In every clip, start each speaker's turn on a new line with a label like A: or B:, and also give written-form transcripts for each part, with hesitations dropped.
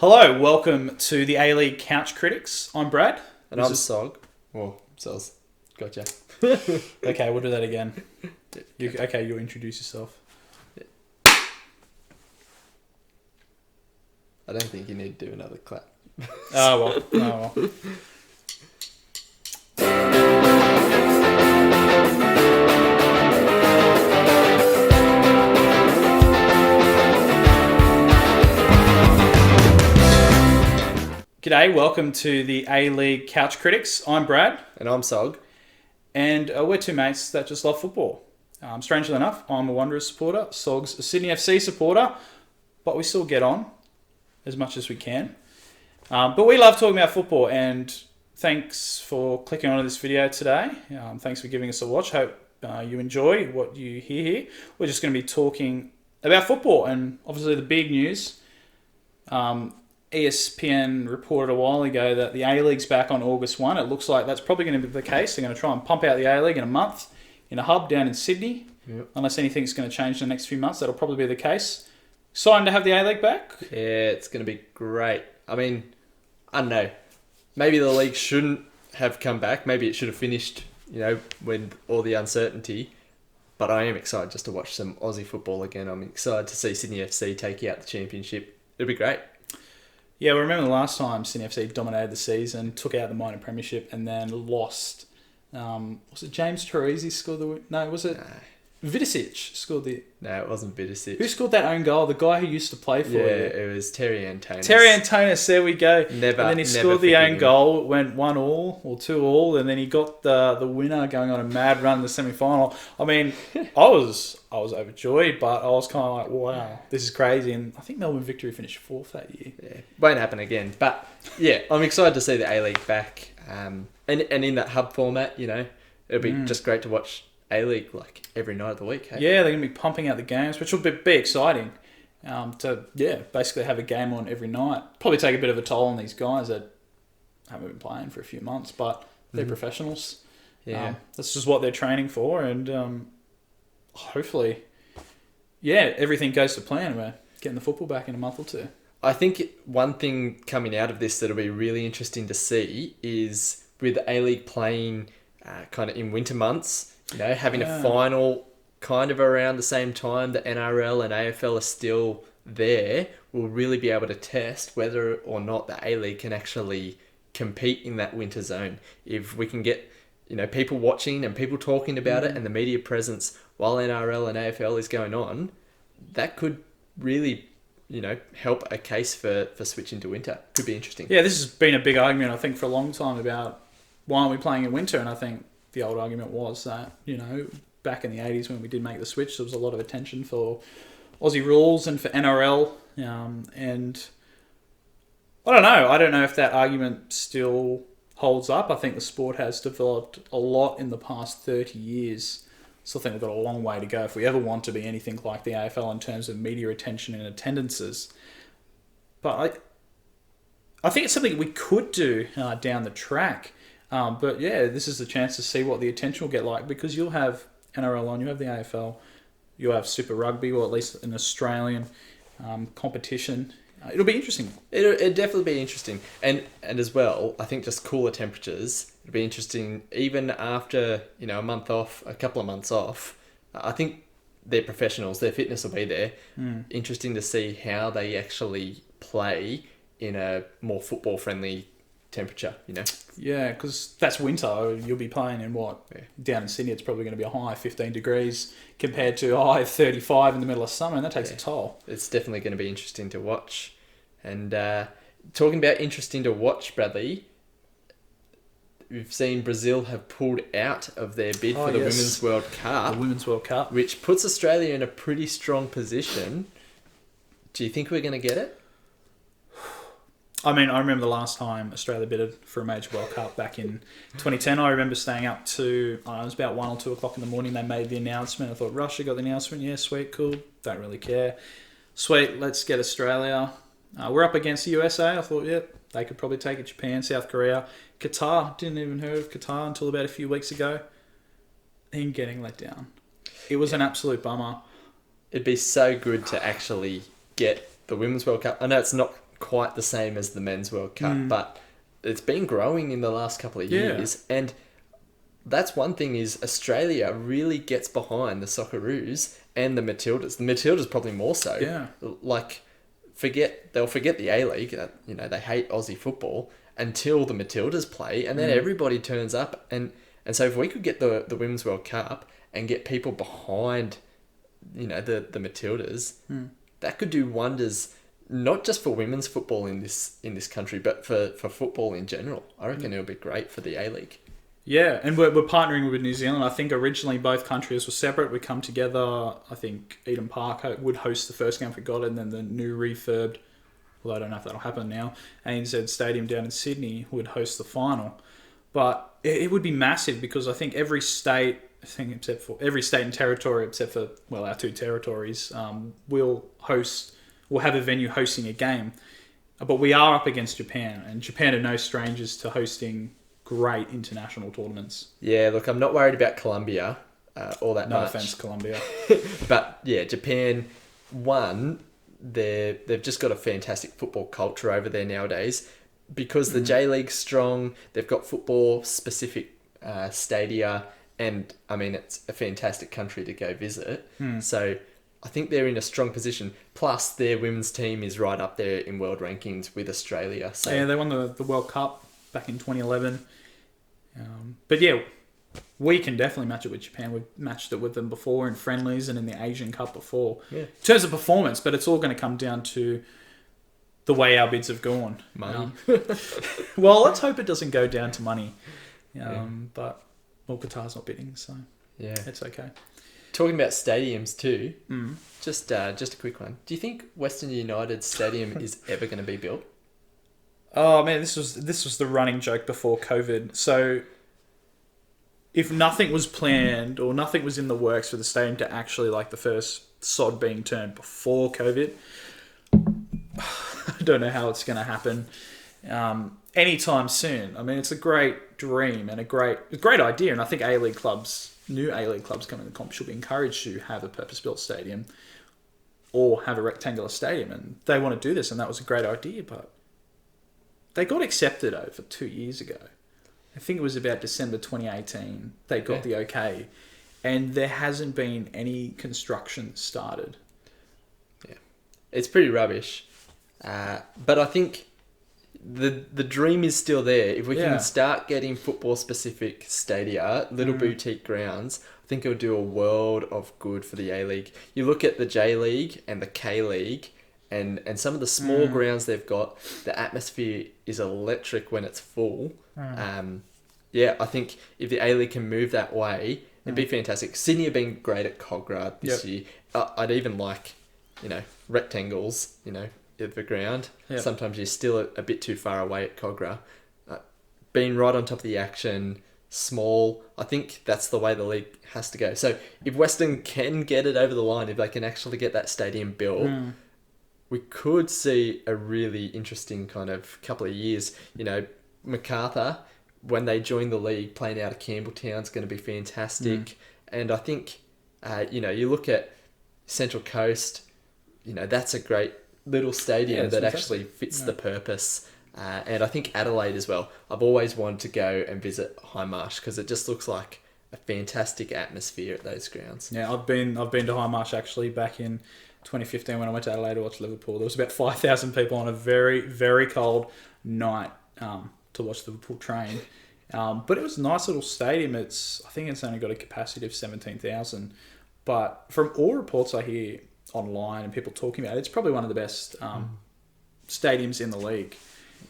A: Hello, welcome to the A-League Couch Critics. I'm Brad.
B: And I'm Sogg. Well, Soz. Gotcha.
A: Okay, we'll do that again. You'll introduce yourself.
B: I don't think you need to do another clap.
A: Oh well. G'day, welcome to the A-League Couch Critics. I'm Brad.
B: And I'm Sogg.
A: And we're two mates that just love football. Strangely enough, I'm a Wanderers supporter, Sogg's a Sydney FC supporter, but we still get on as much as we can. But we love talking about football, and thanks for clicking onto this video today. Thanks for giving us a watch. Hope you enjoy what you hear here. We're just going to be talking about football, and obviously the big news. ESPN reported a while ago that the A-League's back on August 1. It looks like that's probably going to be the case. They're going to try and pump out the A-League in a month in a hub down in Sydney.
B: Yep.
A: Unless anything's going to change in the next few months, that'll probably be the case. Exciting to have the A-League back.
B: Yeah, it's going to be great. I mean, I don't know. Maybe the league shouldn't have come back. Maybe it should have finished, with all the uncertainty. But I am excited just to watch some Aussie football again. I'm excited to see Sydney FC take out the championship. It'll be great.
A: Yeah, we remember the last time Sydney FC dominated the season, took out the minor premiership, and then lost. Was it James Teresi scored the win? No, was it Vidicic scored the...
B: No, it wasn't Vidicic.
A: Who scored that own goal? The guy who used to play for you.
B: It was Terry Antonis.
A: Terry Antonis, there we go.
B: Never.
A: And then he scored the own goal, it went 1-1 or 2-2, and then he got the winner going on a mad run in the semi-final. I mean, I was overjoyed, but I was kind of like, wow, this is crazy. And I think Melbourne Victory finished 4th that year.
B: Yeah, won't happen again. But yeah, I'm excited to see the A-League back. And in that hub format, it'll be just great to watch A-League like every night of the week. Hey?
A: Yeah, they're going to be pumping out the games, which will be exciting. To basically have a game on every night. Probably take a bit of a toll on these guys that haven't been playing for a few months, but they're professionals.
B: Yeah,
A: that's just what they're training for, and hopefully, everything goes to plan. We're getting the football back in a month or two.
B: I think one thing coming out of this that'll be really interesting to see is with the A-League playing kind of in winter months, having a final kind of around the same time the NRL and AFL are still there, we'll really be able to test whether or not the A-League can actually compete in that winter zone. If we can get people watching and people talking about it and the media presence while NRL and AFL is going on, that could really help a case for switching to winter. Could be interesting.
A: Yeah, this has been a big argument, I think, for a long time about why aren't we playing in winter, and I think the old argument was that, back in the 80s when we did make the switch, there was a lot of attention for Aussie rules and for NRL, and I don't know if that argument still holds up. I think the sport has developed a lot in the past 30 years. Still think we've got a long way to go if we ever want to be anything like the AFL in terms of media attention and attendances. But I think it's something we could do down the track. But yeah, this is the chance to see what the attention will get like, because you'll have NRL on, you have the AFL, you'll have Super Rugby, or at least an Australian competition. It'll be interesting.
B: It'll definitely be interesting. And as well, I think just cooler temperatures, it'll be interesting even after, a couple of months off. I think they're professionals, their fitness will be there. Interesting to see how they actually play in a more football-friendly temperature,
A: Yeah, because that's winter. You'll be playing in down in Sydney, it's probably going to be a high 15 degrees compared to a high 35 in the middle of summer, and that takes a toll.
B: It's definitely going to be interesting to watch. And talking about interesting to watch, Bradley, we've seen Brazil have pulled out of their bid for the Women's World Cup.
A: The Women's World Cup.
B: Which puts Australia in a pretty strong position. Do you think we're going to get it?
A: I mean, I remember the last time Australia bid for a major World Cup back in 2010. I remember staying up to, it was about 1 or 2 o'clock in the morning. They made the announcement. I thought, Russia got the announcement. Yeah, sweet, cool. Don't really care. Sweet, let's get Australia. We're up against the USA. I thought, they could probably take it. Japan, South Korea. Qatar. Didn't even hear of Qatar until about a few weeks ago. And getting let down. It was an absolute bummer.
B: It'd be so good to actually get the Women's World Cup. I know it's not quite the same as the Men's World Cup, but it's been growing in the last couple of years. And that's one thing is Australia really gets behind the Socceroos and the Matildas. The Matildas probably more so.
A: Yeah.
B: Like, they'll forget the A-League. You know, they hate Aussie football until the Matildas play, and then everybody turns up. And so if we could get the Women's World Cup and get people behind, you know, the Matildas, that could do wonders, not just for women's football in this country, but for football in general. I reckon it'll be great for the A-League.
A: Yeah, and we're partnering with New Zealand. I think originally both countries were separate. We come together. I think Eden Park would host the first game if we got it, and then the new refurbed, well, I don't know if that'll happen now, ANZ Stadium down in Sydney would host the final. But it would be massive because I think every state, every state and territory except for, well, our two territories, will have a venue hosting a game. But we are up against Japan, and Japan are no strangers to hosting great international tournaments.
B: Yeah, look, I'm not worried about Colombia all that much.
A: No offense, Colombia.
B: But yeah, Japan, they've just got a fantastic football culture over there nowadays. Because the J-League's strong, they've got football-specific stadia, and, I mean, it's a fantastic country to go visit. So I think they're in a strong position. Plus, their women's team is right up there in world rankings with Australia. So
A: yeah, they won the World Cup back in 2011. But yeah, we can definitely match it with Japan. We've matched it with them before in friendlies and in the Asian Cup before. Yeah. In terms of performance, but it's all going to come down to the way our bids have gone.
B: Money.
A: Well, let's hope it doesn't go down to money. But, well, Qatar's not bidding, so
B: yeah,
A: it's okay.
B: Talking about stadiums too, just a quick one. Do you think Western United Stadium is ever going to be built?
A: Oh man, this was the running joke before COVID. So, if nothing was planned or nothing was in the works for the stadium to actually, like, the first sod being turned before COVID, I don't know how it's going to happen anytime soon. I mean, it's a great dream and a great idea, and I think new A-League clubs coming to the comp should be encouraged to have a purpose-built stadium or have a rectangular stadium, and they want to do this, and that was a great idea, but they got accepted over 2 years ago. I think it was about December 2018. They got the okay, and there hasn't been any construction started.
B: Yeah, it's pretty rubbish. But I think the dream is still there. If we can start getting football-specific stadia, little boutique grounds, I think it'll do a world of good for the A-League. You look at the J-League and the K-League, and some of the small grounds they've got, the atmosphere is electric when it's full. I think if the A-League can move that way, it'd be fantastic. Sydney have been great at Cogra this year. I'd even like, rectangles, of the ground. Yep. Sometimes you're still a bit too far away at Cogra. Being right on top of the action, small, I think that's the way the league has to go. So if Western can get it over the line, if they can actually get that stadium built, we could see a really interesting kind of couple of years. MacArthur, when they join the league, playing out of Campbelltown is going to be fantastic. And I think, you look at Central Coast, that's a great little stadium that actually fits the purpose. And I think Adelaide as well. I've always wanted to go and visit High Marsh because it just looks like a fantastic atmosphere at those grounds. Yeah,
A: I've been to High Marsh actually back in 2015 when I went to Adelaide to watch Liverpool. There was about 5,000 people on a very, very cold night to watch the Liverpool train. But it was a nice little stadium. I think it's only got a capacity of 17,000. But from all reports I hear online and people talking about it, it's probably one of the best stadiums in the league.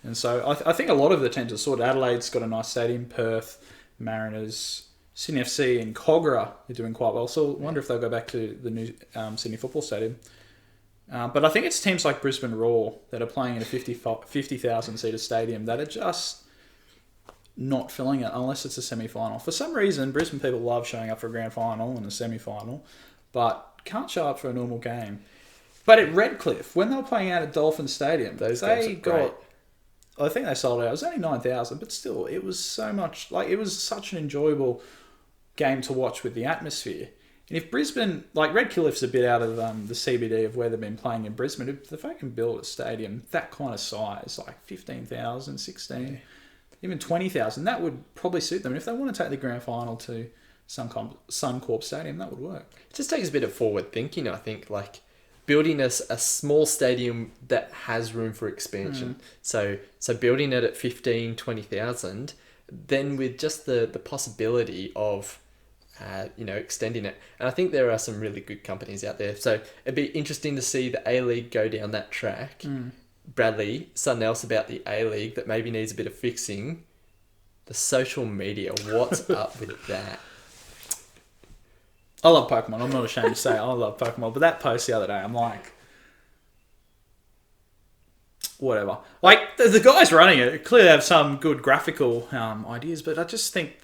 A: And so I think a lot of the teams are sorted. Adelaide's got a nice stadium. Perth, Mariners, Sydney FC and Cogra are doing quite well. So I wonder if they'll go back to the new Sydney Football Stadium. But I think it's teams like Brisbane Roar that are playing in a 50,000-seater stadium that are just not filling it unless it's a semi-final. For some reason, Brisbane people love showing up for a grand final and a semi-final, but can't show up for a normal game. But at Redcliffe, when they were playing out at Dolphin Stadium, I think they sold out. It was only 9,000, but still, it was so much. It was such an enjoyable game to watch with the atmosphere. And if Brisbane, like Redcliffe's a bit out of the CBD of where they've been playing in Brisbane, if they can build a stadium that kind of size, like 15,000, 16, even 20,000, that would probably suit them. And if they want to take the grand final to Suncorp Stadium, that would work.
B: It just takes a bit of forward thinking, I think, like building a small stadium that has room for expansion. So building it at 15, 20,000, then with just the possibility of extending it. And I think there are some really good companies out there. So it'd be interesting to see the A-League go down that track. Bradley, something else about the A-League that maybe needs a bit of fixing, the social media. What's up with that?
A: I love Pokemon. I'm not ashamed to say I love Pokemon. But that post the other day, I'm like, whatever. Like, the guys running it clearly have some good graphical ideas, but I just think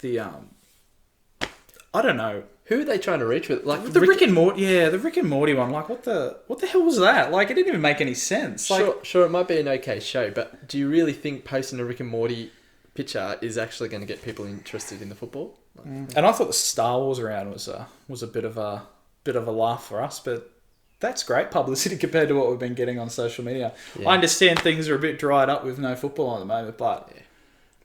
A: I don't know.
B: Who are they trying to reach with? Like
A: the Rick and Morty, the Rick and Morty one. Like, what the hell was that? Like, it didn't even make any sense. Like,
B: sure, it might be an okay show, but do you really think posting a Rick and Morty picture is actually going to get people interested in the football?
A: And I thought the Star Wars round was a bit of a laugh for us, but that's great publicity compared to what we've been getting on social media. Yeah. I understand things are a bit dried up with no football at the moment, but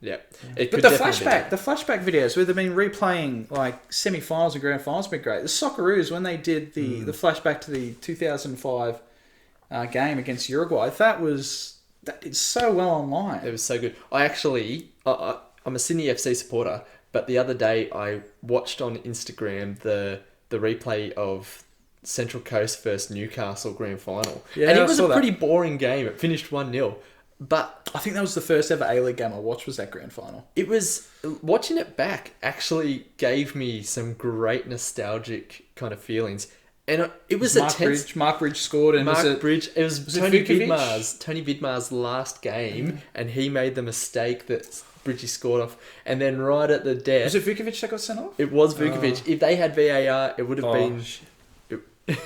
B: But
A: the flashback videos where they've been replaying like semi-finals and grand finals have been great. The Socceroos, when they did the flashback to the 2005 game against Uruguay, that did so well online.
B: It was so good. I'm a Sydney FC supporter, but the other day I watched on Instagram the replay of Central Coast versus Newcastle grand final. Yeah, and it was a pretty boring game. It finished 1-0. But
A: I think that was the first ever A-League game I watched, was that grand final.
B: It was, watching it back actually gave me some great nostalgic kind of feelings. And it was
A: Mark Bridge scored. And
B: it was Tony Vidmar's last game, and he made the mistake that Bridgie scored off. And then right at the death...
A: Was it Vukovic that got sent off?
B: It was Vukovic. If they had VAR, it would have been...
A: it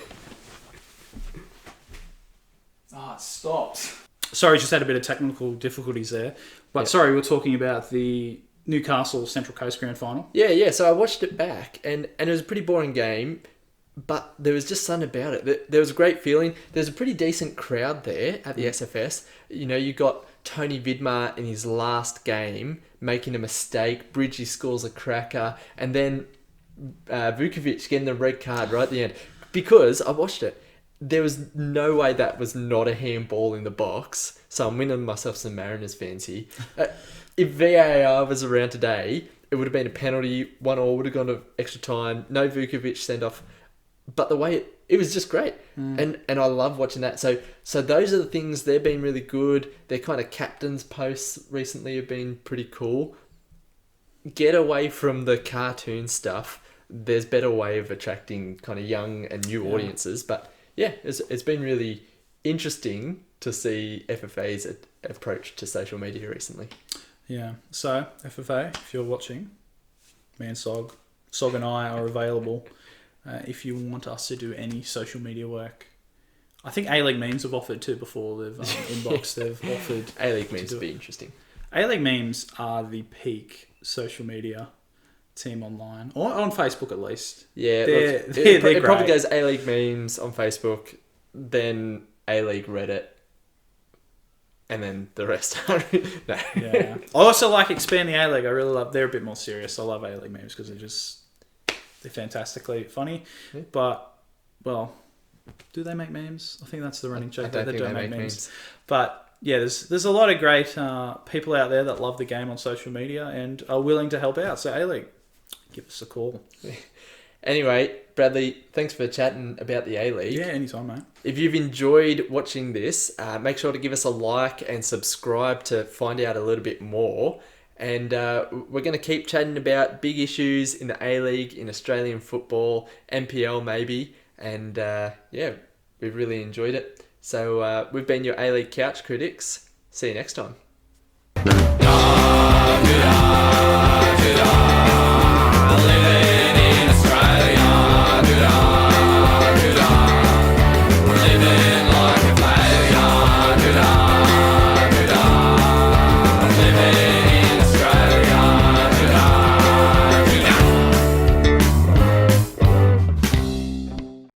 A: stopped. Sorry, just had a bit of technical difficulties there. But sorry, we're talking about the Newcastle Central Coast Grand Final.
B: Yeah. So I watched it back, and it was a pretty boring game, but there was just something about it. There was a great feeling. There's a pretty decent crowd there at the SFS. You know, you got Tony Vidmar in his last game making a mistake. Bridgie scores a cracker, and then Vukovic getting the red card right at the end. Because I watched it. There was no way that was not a handball in the box. So I'm winning myself some Mariners fancy. If VAR was around today, it would have been a penalty. 1-1 would have gone to extra time. No Vukovic send off. But the way it was just great. And I love watching that. So those are the things. They've been really good. Their kind of captain's posts recently have been pretty cool. Get away from the cartoon stuff. There's better way of attracting kind of young and new audiences. But yeah, it's been really interesting to see FFA's approach to social media recently.
A: Yeah, so FFA, if you're watching, me and Sogg and I are available if you want us to do any social media work. I think A-League memes have offered too before. They've inboxed, they've offered.
B: A-League memes would be interesting.
A: A-League memes are the peak social media team online, or on Facebook at least.
B: Yeah, it probably goes A-League memes on Facebook, then A-League Reddit, and then the rest. No.
A: Yeah. I also like expanding A-League. I really love. They're a bit more serious. I love A-League memes because they're fantastically funny. Yeah. But do they make memes? I think that's the running joke.
B: They don't make memes.
A: But yeah, there's a lot of great people out there that love the game on social media and are willing to help out. So A-League, give us a call.
B: Anyway, Bradley, thanks for chatting about the A-League.
A: Yeah, anytime, mate.
B: If you've enjoyed watching this, make sure to give us a like and subscribe to find out a little bit more. And we're going to keep chatting about big issues in the A-League, in Australian football, NPL maybe. And we've really enjoyed it. So we've been your A-League Couch Critics. See you next time.